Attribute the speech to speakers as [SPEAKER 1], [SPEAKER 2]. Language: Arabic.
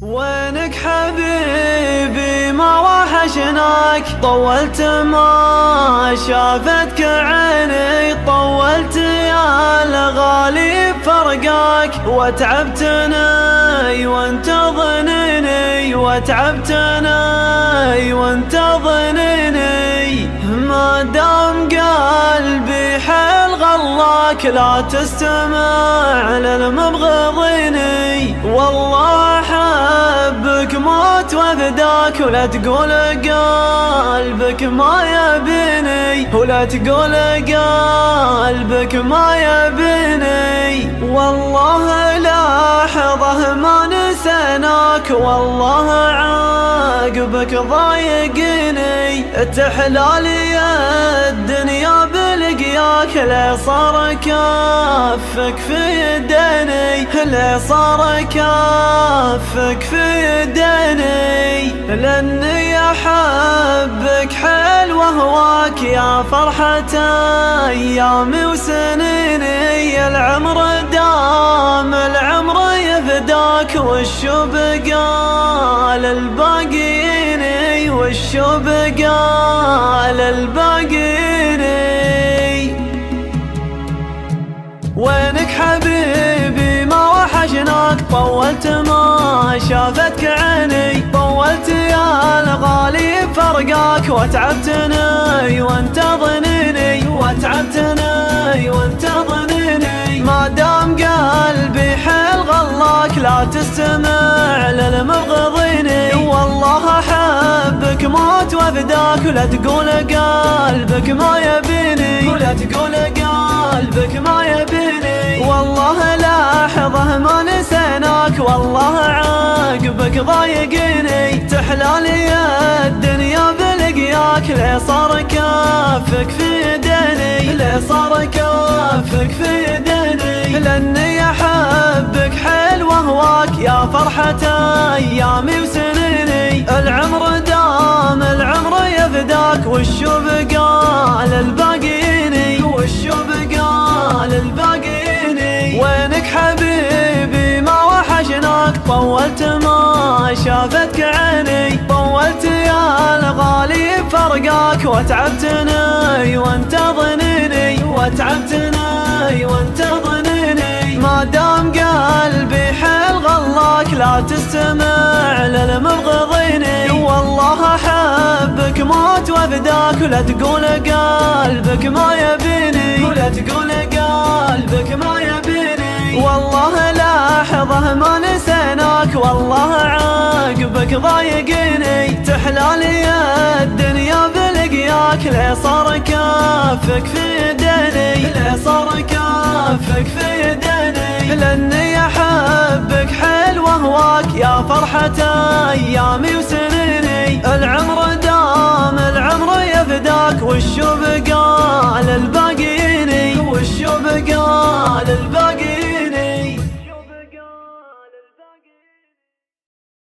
[SPEAKER 1] وينك حبيبي ما وحشناك، طولت ما شافتك عيني، طولت يا الغالي فرقاك، وتعبتني وانت ظنيني، وتعبتني وانت ظنيني، ما دام قلبي حيل غلاك لا تستمع للمبغضيني، والله أحبك موت وفداك، ولا تقول قلبك ما يبيني، ولا تقول قلبك ما يبيني، والله لحظة ما نسيناك، والله عقبك ضايقني، تحلالي الدنيا بلقياك، لي صار كفك في يديني، لي صار كفك في يديني، لاني احبك حيل وهواك، يا فرحة ايامي وسنيني، العمر دام العمر يفداك، والشو بقى للباقيني، والشو بقى للباقيني. وينك حبيبي ما وحشناك، طولت ما شافتك عيني، طولت يا الغالي فرقاك، وتعبتني وانت ظنيني، وتعبتني وانت ظنيني، ما دام قلبي حيل غلاك لا تستمع للمبغضيني، والله احبك موت وفداك، ولا تقول قلبك ما يبيني، ولا تقول قلبك ما يبيني، والله لحظة ما نسيناك، والله عقبك ضايقني، تحلالي الدنيا بلقياك، لي صار كفك في يديني، لي صار كفك في يديني، لاني احبك حيل وهواك، يا فرحة ايامي وسنيني، العمر دام العمر يفداك، والشو بقى للباقيني، والشو بقى للباقيني. وينك حبيبي ما وحشناك، طولت ما شافتك عيني، طولت يا الغالي فرقاك، وتعبتني وانت ظنيني، وتعبتني وانت ظنيني، ما دام قلبي حيل غلاك لا تستمع للمبغضيني، والله احبك موت وفداك، ولا تقول قلبك ما يبيني، ولا تقول قلبك ما يبيني، والله لحظة ما نسيناك، والله عقبك ضايقني، تحلالي الدنيا بلقياك، لي صار كفك في يديني، لي صار كفك في يديني، لاني احبك حيل وهواك، يا فرحة ايامي وسنيني، العمر دام العمر يفداك، والشو بقى